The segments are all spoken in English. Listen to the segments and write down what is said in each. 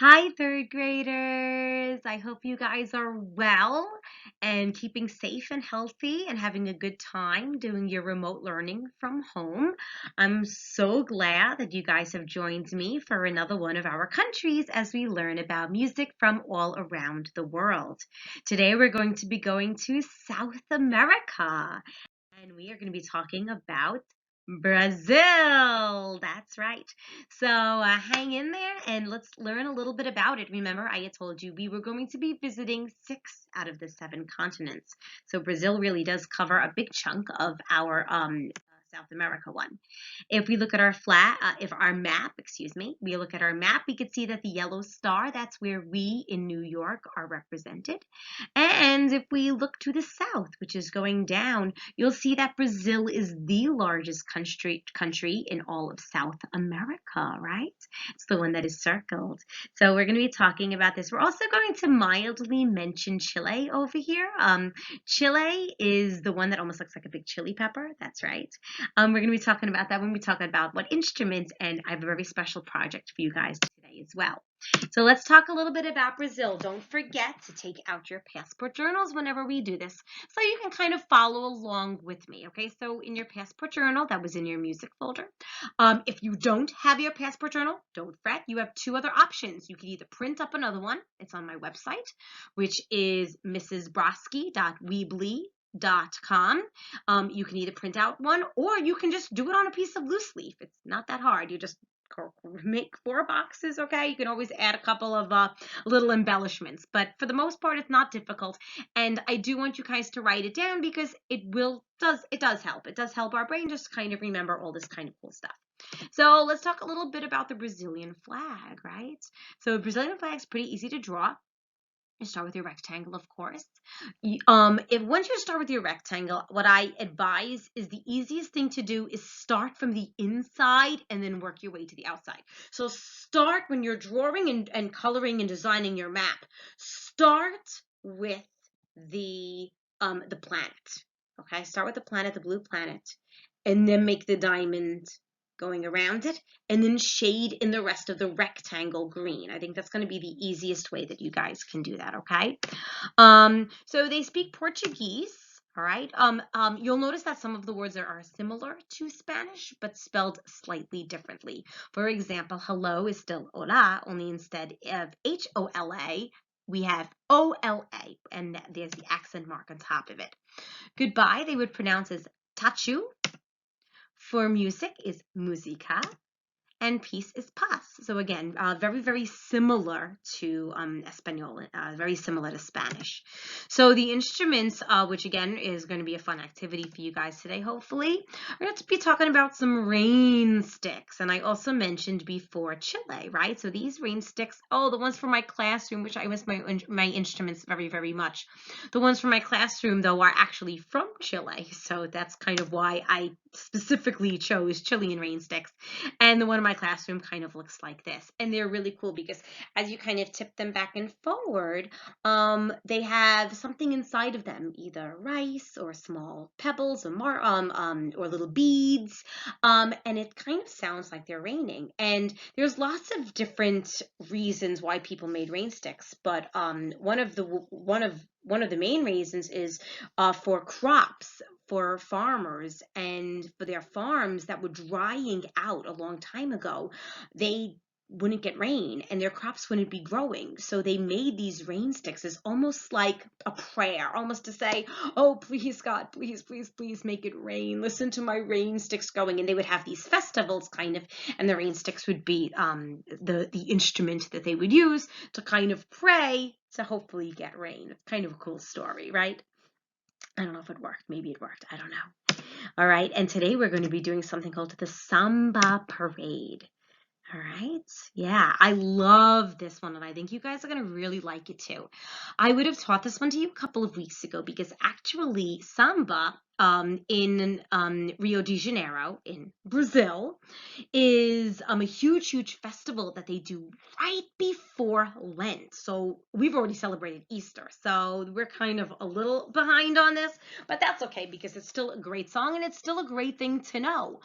Hi, third graders. I hope you guys are well and keeping safe and healthy and having a good time doing your remote learning from home. I'm so glad that you guys have joined me for another one of our countries as we learn about music from all around the world. Today, we're going to be going to South America. And we are going to be talking about Brazil. That's right. So hang in there and let's learn a little bit about it. Remember, I had told you we were going to be visiting 6 out of the 7 continents. So Brazil really does cover a big chunk of our South America one. If we look at if our map, excuse me, we look at our map, we could see that the yellow star, that's where we in New York are represented. And if we look to the south, which is going down, you'll see that Brazil is the largest country in all of South America, right? It's the one that is circled. So we're going to be talking about this. We're also going to mildly mention Chile over here. Chile is the one that almost looks like a big chili pepper. That's right. We're going to be talking about that when we talk about what instruments, and I have a very special project for you guys today as well. So let's talk a little bit about Brazil. Don't forget to take out your passport journals whenever we do this so you can kind of follow along with me, okay? So in your passport journal, that was in your music folder. If you don't have your passport journal, don't fret. You have 2 other options. You can either print up another one. It's on my website, which is mrsbrosky.weebly.com. You can either print out one or you can just do it on a piece of loose leaf. It's not that hard. You just make 4 boxes, okay? You can always add a couple of little embellishments, but for the most part, it's not difficult. And I do want you guys to write it down because it does help. It does help our brain just kind of remember all this kind of cool stuff. So let's talk a little bit about the Brazilian flag, right? So the Brazilian flag is pretty easy to draw. You start with your rectangle, of course. If once you start with your rectangle, what I advise is the easiest thing to do is start from the inside and then work your way to the outside. So start when you're drawing and coloring and designing your map. Start with the planet. Okay, start with the planet, the blue planet, and then make the diamond going around it, and then shade in the rest of the rectangle green. I think that's going to be the easiest way that you guys can do that, okay? So they speak Portuguese, all right? You'll notice that some of the words are similar to Spanish, but spelled slightly differently. For example, hello is still hola, only instead of H-O-L-A, we have O-L-A, and there's the accent mark on top of it. Goodbye, they would pronounce as tachu. For music is música, and peace is paz. So again, very, very similar to Espanol, very similar to Spanish. So the instruments, which again is going to be a fun activity for you guys today, hopefully, we're going to be talking about some rain sticks. And I also mentioned before Chile, right? So these rain sticks, the ones from my classroom, which I miss my instruments very, very much. The ones from my classroom, though, are actually from Chile. So that's kind of why I specifically chose Chilean rain sticks. And the one in my classroom kind of looks like this. And they're really cool because as you kind of tip them back and forward, they have something inside of them, either rice or small pebbles or little beads. And it kind of sounds like they're raining. And there's lots of different reasons why people made rain sticks, but one of the main reasons is for crops, for farmers and for their farms that were drying out a long time ago. They wouldn't get rain and their crops wouldn't be growing. So they made these rain sticks as almost like a prayer, almost to say, oh, please, God, please, please, please make it rain. Listen to my rain sticks going. And they would have these festivals kind of, and the rain sticks would be the instrument that they would use to kind of pray to hopefully get rain. It's kind of a cool story, right? I don't know if it worked. Maybe it worked. I don't know. All right. And today we're going to be doing something called the Samba Parade. All right. Yeah, I love this one, and I think you guys are going to really like it too. I would have taught this one to you a couple of weeks ago because actually Samba in Rio de Janeiro in Brazil is a huge, huge festival that they do right before Lent. So we've already celebrated Easter. So we're kind of a little behind on this, but that's okay because it's still a great song and it's still a great thing to know.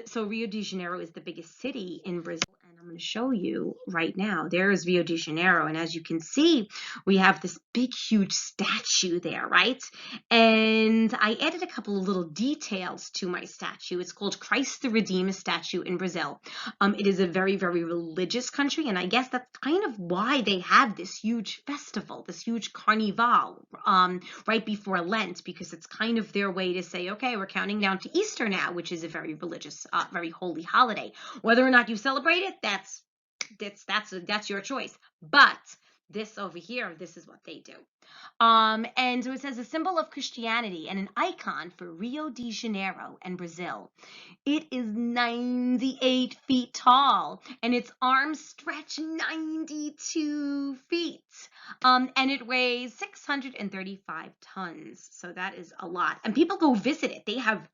So Rio de Janeiro is the biggest city in Brazil, and I'm going to show you right now. There is Rio de Janeiro. And as you can see, we have this big, huge statue there, right? And I added a couple of little details to my statue. It's called Christ the Redeemer statue in Brazil. It is a very, very religious country. And I guess that's kind of why they have this huge festival, this huge carnival right before Lent, because it's kind of their way to say, okay, we're counting down to Easter now, which is a very religious, very holy holiday. Whether or not you celebrate it, that's your choice. But this over here, this is what they do. And so it says a symbol of Christianity and an icon for Rio de Janeiro and Brazil. It is 98 feet tall and its arms stretch 92 feet. And it weighs 635 tons. So that is a lot. And people go visit it. They have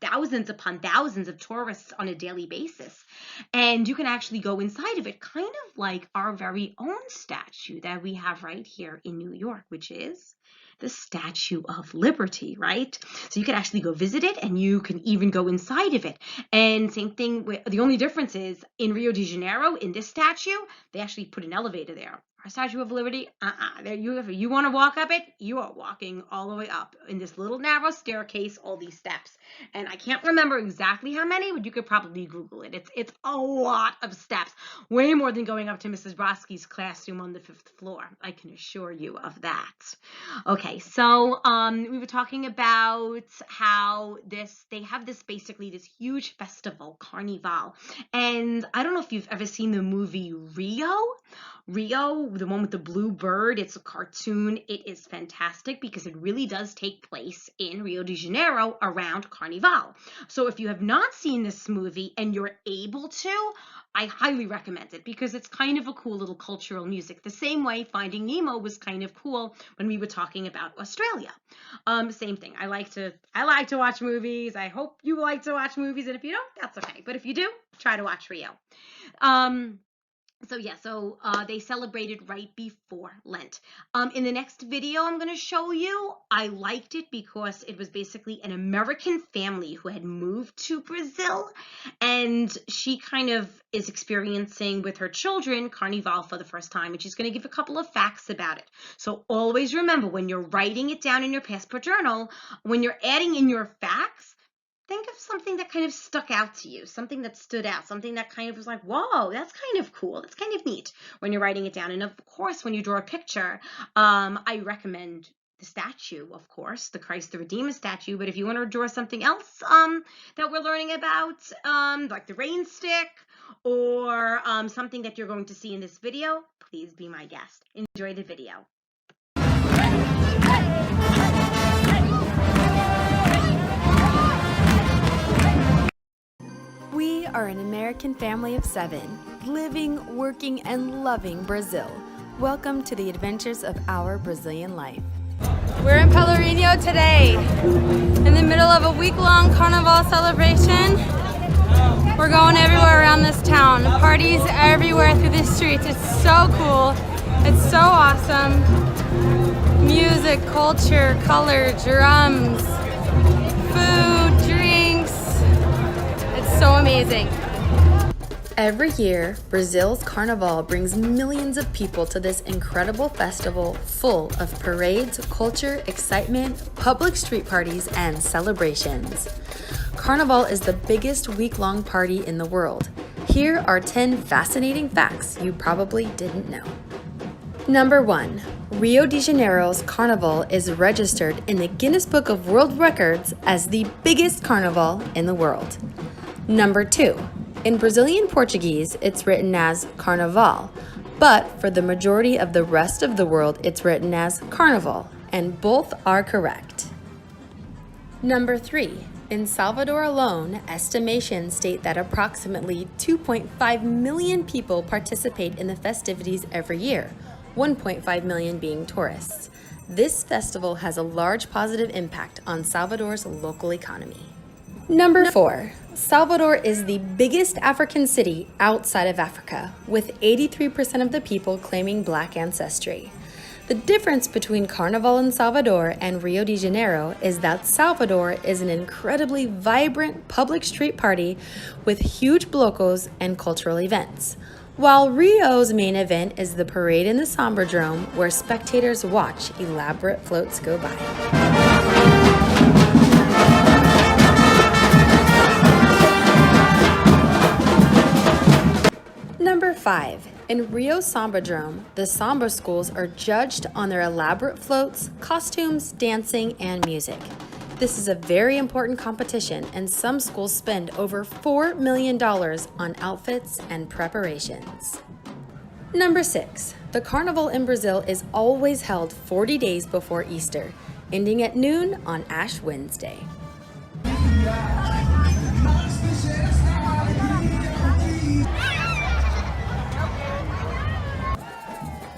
thousands upon thousands of tourists on a daily basis. And you can actually go inside of it, kind of like our very own statue that we have right here in New York, which is the Statue of Liberty, right? So you can actually go visit it, and you can even go inside of it. And same thing, the only difference is in Rio de Janeiro, in this statue, they actually put an elevator there. Our Statue of Liberty, you want to walk up it, you are walking all the way up in this little narrow staircase, all these steps. And I can't remember exactly how many, but you could probably Google it. It's a lot of steps, way more than going up to Mrs. Brodsky's classroom on the 5th floor. I can assure you of that. Okay, so we were talking about how they have this huge festival, Carnival. And I don't know if you've ever seen the movie Rio, the one with the blue bird. It's a cartoon. It is fantastic because it really does take place in Rio de Janeiro around Carnival. So if you have not seen this movie and you're able to, I highly recommend it because it's kind of a cool little cultural music. The same way Finding Nemo was kind of cool when we were talking about Australia. Same thing. I like to watch movies. I hope you like to watch movies, and if you don't, that's okay. But if you do, try to watch Rio. So they celebrated right before Lent. In the next video I'm going to show you, I liked it because it was basically an American family who had moved to Brazil, and she kind of is experiencing with her children Carnival for the first time, and she's going to give a couple of facts about it. So always remember, when you're writing it down in your passport journal, when you're adding in your facts, think of something that kind of stuck out to you, something that stood out, something that kind of was like, whoa, that's kind of cool. That's kind of neat when you're writing it down. And of course, when you draw a picture, I recommend the statue, of course, the Christ the Redeemer statue. But if you want to draw something else that we're learning about, like the rain stick or something that you're going to see in this video, please be my guest. Enjoy the video. We are an American family of 7, living, working, and loving Brazil. Welcome to the adventures of our Brazilian life. We're in Pelourinho today, in the middle of a week-long carnival celebration. We're going everywhere around this town. Parties everywhere through the streets. It's so cool. It's so awesome. Music, culture, color, drums, food, drinks. It's so amazing. Every year, Brazil's Carnival brings millions of people to this incredible festival full of parades, culture, excitement, public street parties, and celebrations. Carnival is the biggest week-long party in the world. Here are 10 fascinating facts you probably didn't know. Number 1. Rio de Janeiro's Carnival is registered in the Guinness Book of World Records as the biggest carnival in the world. Number 2. In Brazilian Portuguese, it's written as Carnaval, but for the majority of the rest of the world, it's written as Carnival, and both are correct. Number 3. In Salvador alone, estimations state that approximately 2.5 million people participate in the festivities every year, 1.5 million being tourists. This festival has a large positive impact on Salvador's local economy. Number 4. Salvador is the biggest African city outside of Africa, with 83% of the people claiming Black ancestry. The difference between Carnival in Salvador and Rio de Janeiro is that Salvador is an incredibly vibrant public street party with huge blocos and cultural events, while Rio's main event is the parade in the Sambadrome where spectators watch elaborate floats go by. Number 5. In Rio Sambadrome, the samba schools are judged on their elaborate floats, costumes, dancing, and music. This is a very important competition, and some schools spend over $4 million on outfits and preparations. Number 6. The Carnival in Brazil is always held 40 days before Easter, ending at noon on Ash Wednesday.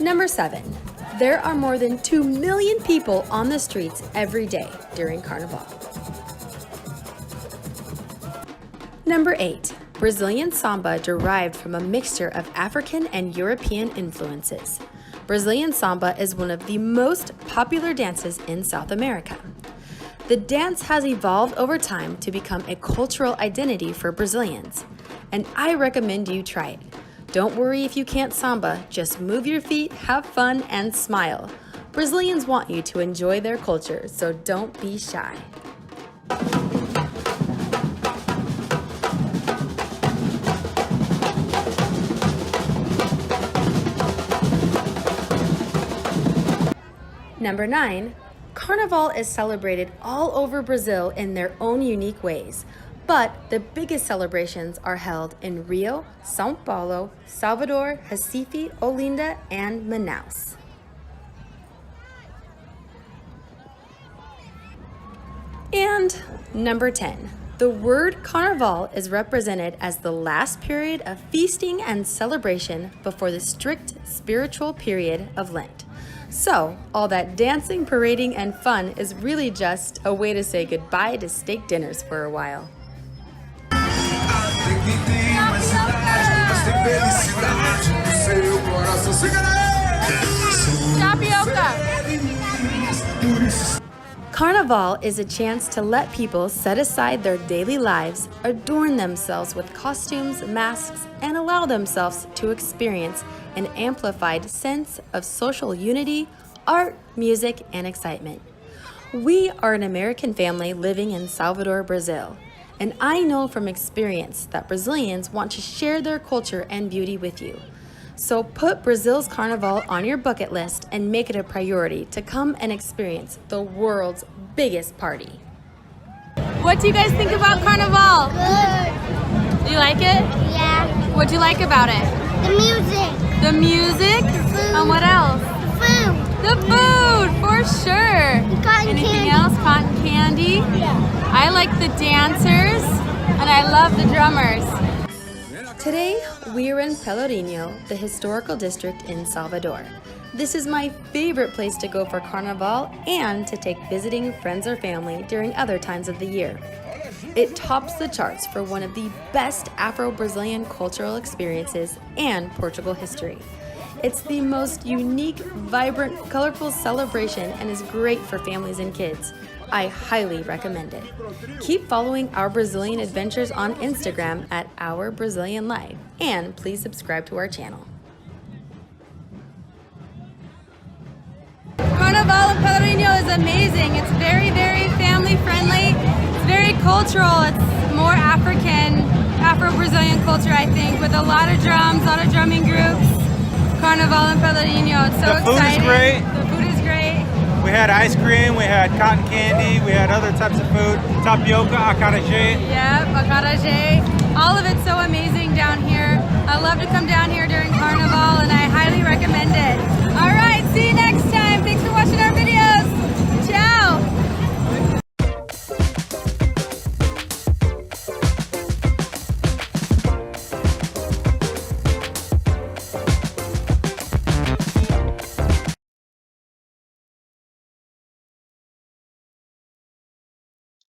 Number 7. There are more than 2 million people on the streets every day during Carnival. Number 8. Brazilian samba derived from a mixture of African and European influences. Brazilian samba is one of the most popular dances in South America. The dance has evolved over time to become a cultural identity for Brazilians, and I recommend you try it. Don't worry if you can't samba, just move your feet, have fun, and smile. Brazilians want you to enjoy their culture, so don't be shy. Number 9. Carnival is celebrated all over Brazil in their own unique ways. But the biggest celebrations are held in Rio, São Paulo, Salvador, Recife, Olinda, and Manaus. And number 10. The word Carnival is represented as the last period of feasting and celebration before the strict spiritual period of Lent. So, all that dancing, parading, and fun is really just a way to say goodbye to steak dinners for a while. Carnival is a chance to let people set aside their daily lives, adorn themselves with costumes, masks, and allow themselves to experience an amplified sense of social unity, art, music, and excitement. We are an American family living in Salvador, Brazil. And I know from experience that Brazilians want to share their culture and beauty with you. So put Brazil's Carnival on your bucket list and make it a priority to come and experience the world's biggest party. What do you guys think about Carnival? Good. Do you like it? Yeah. What do you like about it? The music. The music? Food. And what else? Food. The food, for sure. Cotton Anything candy. else? Cotton candy? Yeah. I like the dancers, and I love the drummers. Today, we are in Pelourinho, the historical district in Salvador. This is my favorite place to go for Carnival and to take visiting friends or family during other times of the year. It tops the charts for one of the best Afro-Brazilian cultural experiences and Portugal history. It's the most unique, vibrant, colorful celebration and is great for families and kids. I highly recommend it. Keep following Our Brazilian Adventures on Instagram at Our Brazilian Life, and please subscribe to our channel. Carnival in Pelourinho is amazing. It's very, very family friendly. It's very cultural. It's more African, Afro-Brazilian culture, I think, with a lot of drums, a lot of drumming groups. Carnival in Pelourinho. It's so exciting. The food is great. The food is great. We had ice cream, we had cotton candy, we had other types of food, tapioca, acarajé. Yep, acarajé. All of it's so amazing down here. I love to come down here during Carnival, and I highly recommend it. All right, see you next time. Thanks for watching our videos. Ciao.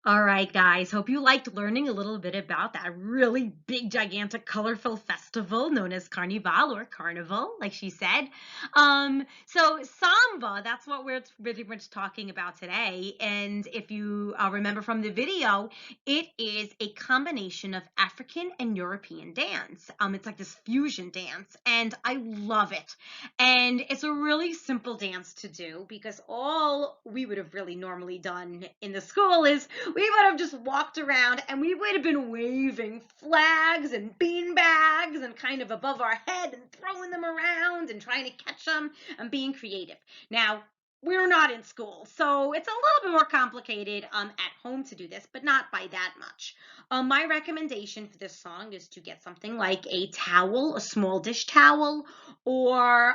All right, guys, hope you liked learning a little bit about that really big, gigantic, colorful festival known as Carnival or Carnival, like she said. So Samba, that's what we're pretty much talking about today. And if you remember from the video, it is a combination of African and European dance. It's like this fusion dance, and I love it. And it's a really simple dance to do because all we would have really normally done in the school is we would have just walked around and we would have been waving flags and bean bags and kind of above our head and throwing them around and trying to catch them and being creative. Now, we're not in school, so it's a little bit more complicated at home to do this, but not by that much. My recommendation for this song is to get something like a towel, a small dish towel, or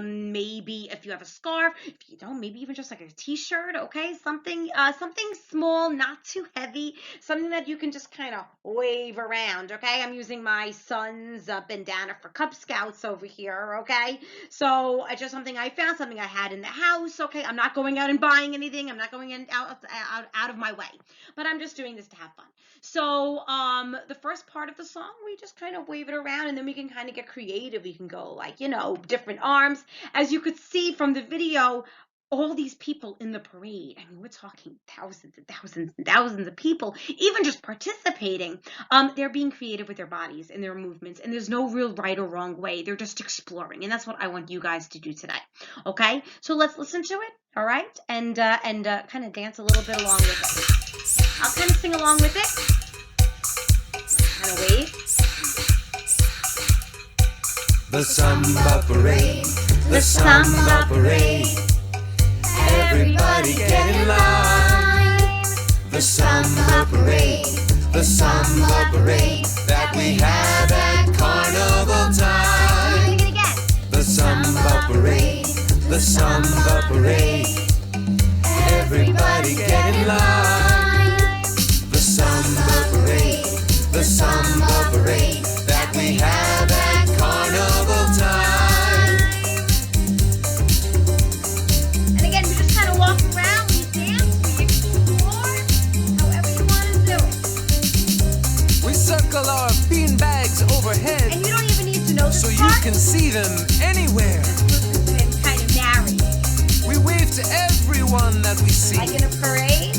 maybe if you have a scarf, if you don't, maybe even just like a t-shirt, okay? Something small, not too heavy, something that you can just kind of wave around, okay? I'm using my son's bandana for Cub Scouts over here, okay? So it's just something I found, something I had in the house, okay? I'm not going out and buying anything. I'm not going out of my way, but I'm just doing this to have fun. So the first part of the song, we just kind of wave it around, and then we can kind of get creative. We can go like, different arms. As you could see from the video, all these people in the parade, I mean, we're talking thousands and thousands and thousands of people, even just participating. They're being creative with their bodies and their movements, and there's no real right or wrong way. They're just exploring, and that's what I want you guys to do today. Okay, so let's listen to it, all right, and kind of dance a little bit along with it. I'll kind of sing along with it, kind of wave. The Samba Parade, the Samba Parade. Everybody get in line. The Samba Parade, the Samba Parade that we have at carnival time. Sing it again. The Samba Parade, the Samba Parade. Everybody get in line. The Samba Parade, the Samba Parade that we have at carnival time. And again, we just kind of walk around, we dance, we explore, however you want to do it. We circle our bean bags overhead And you don't even need to know this so you part. can see them anywhere. Listen and kind of narrate. We wave to everyone that we see. Like in a parade.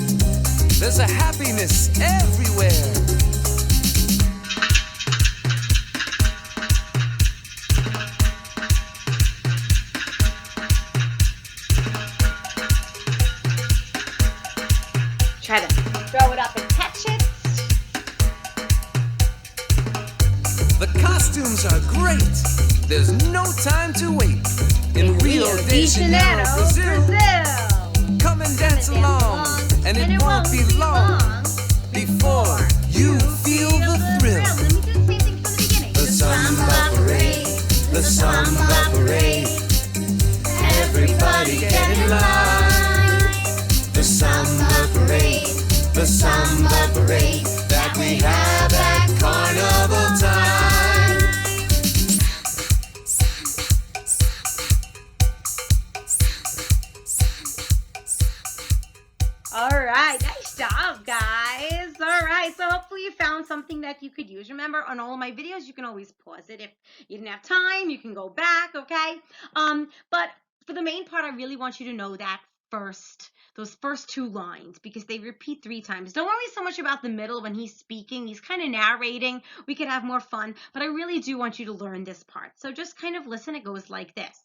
There's a happiness everywhere. Try to throw it up and catch it. The costumes are great. There's no time to wait. In Rio de Janeiro, Brazil. Come and dance along, and it won't be long before you feel the thrill. Let me do the same thing from the beginning. The Samba Parade, the Samba Parade. Everybody get in line. The Samba Parade, the Samba Parade that we have at carnival time. All right, nice job, guys. All right, so hopefully you found something that you could use. Remember, on all of my videos, you can always pause it. If you didn't have time, you can go back, okay? But for the main part, I really want you to know that those first two lines, because they repeat 3 times. Don't worry so much about the middle when he's speaking. He's kind of narrating. We could have more fun, but I really do want you to learn this part. So just kind of listen. It goes like this.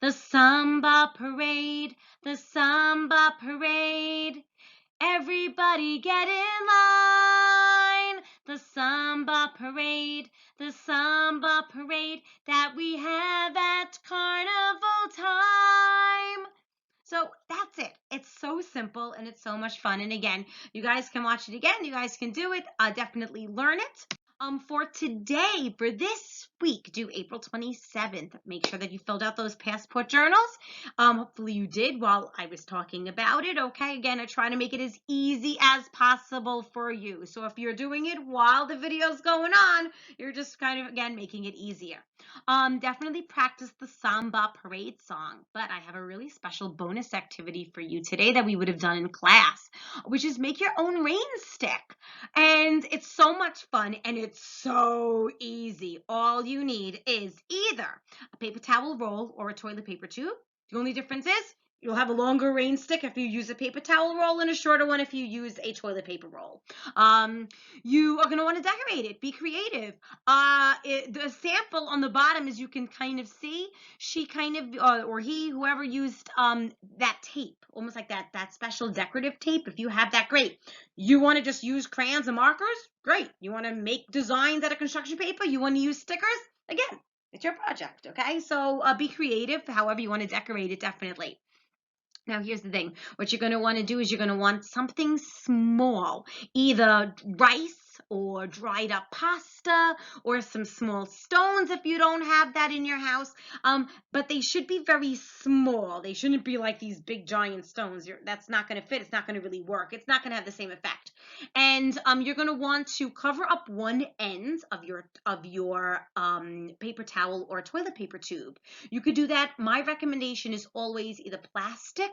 The Samba Parade, the Samba Parade. Everybody get in line. The Samba Parade, the Samba Parade that we have at carnival time. So that's it. It's so simple and it's so much fun. And again, you guys can watch it again. You guys can do it. Definitely learn it. For today, for this week, due April 27th, make sure that you filled out those passport journals. Hopefully you did while I was talking about it. Okay, again, I try to make it as easy as possible for you. So if you're doing it while the video's going on, you're just kind of, again, making it easier. Definitely practice the samba parade song. But I have a really special bonus activity for you today that we would have done in class, which is make your own rain stick. And it's so much fun and it's so easy. All you need is either a paper towel roll or a toilet paper tube. The only difference is you'll have a longer rain stick if you use a paper towel roll and a shorter one if you use a toilet paper roll. You are going to want to decorate it. Be creative. The sample on the bottom, as you can kind of see, she kind of, or he, whoever used that tape, almost like that special decorative tape. If you have that, great. You want to just use crayons and markers? Great. You want to make designs out of construction paper? You want to use stickers? Again, it's your project, okay? So be creative, however you want to decorate it, definitely. Now, here's the thing. What you're going to want to do is you're going to want something small, either rice or dried up pasta or some small stones if you don't have that in your house. But they should be very small. They shouldn't be like these big giant stones. That's not going to fit. It's not going to really work. It's not going to have the same effect. And you're going to want to cover up one end of your paper towel or toilet paper tube. You could do that. My recommendation is always either plastic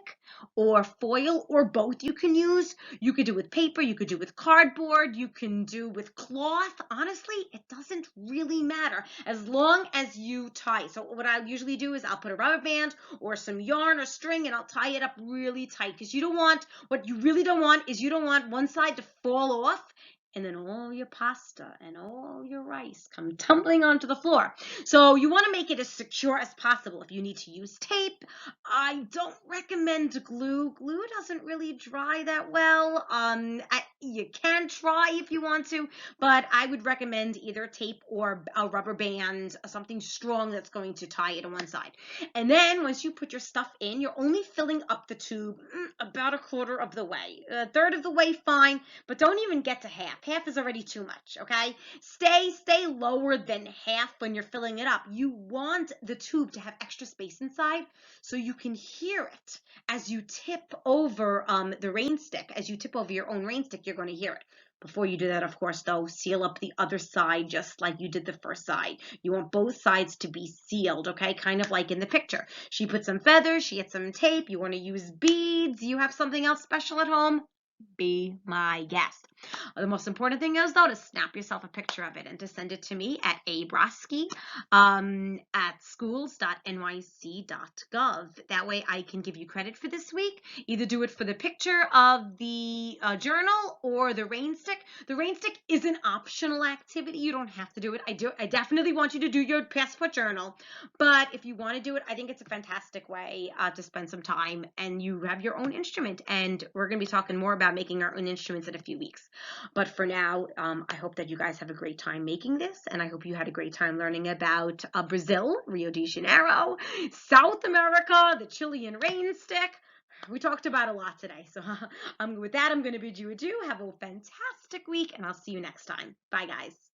or foil or both you can use. You could do with paper, you could do with cardboard, you can do with cloth. Honestly, it doesn't really matter as long as you tie. So what I usually do is I'll put a rubber band or some yarn or string and I'll tie it up really tight because what you really don't want is you don't want one side to fall off and then all your pasta and all your rice come tumbling onto the floor. So you want to make it as secure as possible. If you need to use tape, I don't recommend glue. Glue doesn't really dry that well. You can try if you want to, but I would recommend either tape or a rubber band, something strong that's going to tie it on one side. And then once you put your stuff in, you're only filling up the tube about a quarter of the way. A third of the way, fine, but don't even get to half. Half is already too much, okay? Stay lower than half when you're filling it up. You want the tube to have extra space inside so you can hear it as you tip over the rain stick. As you tip over your own rain stick, you're going to hear it. Before you do that, of course, though, seal up the other side just like you did the first side. You want both sides to be sealed, okay? Kind of like in the picture. She put some feathers, she had some tape. You want to use beads. You have something else special at home? Be my guest. The most important thing is, though, to snap yourself a picture of it and to send it to me at abrosky at schools.nyc.gov. That way I can give you credit for this week. Either do it for the picture of the journal or the rain stick. The rain stick is an optional activity. You don't have to do it. I definitely want you to do your passport journal. But if you want to do it, I think it's a fantastic way to spend some time and you have your own instrument. And we're going to be talking more about making our own instruments in a few weeks. But for now, I hope that you guys have a great time making this, and I hope you had a great time learning about Brazil, Rio de Janeiro, South America, the Chilean rain stick. We talked about a lot today, so with that, I'm going to bid you adieu. Have a fantastic week, and I'll see you next time. Bye, guys.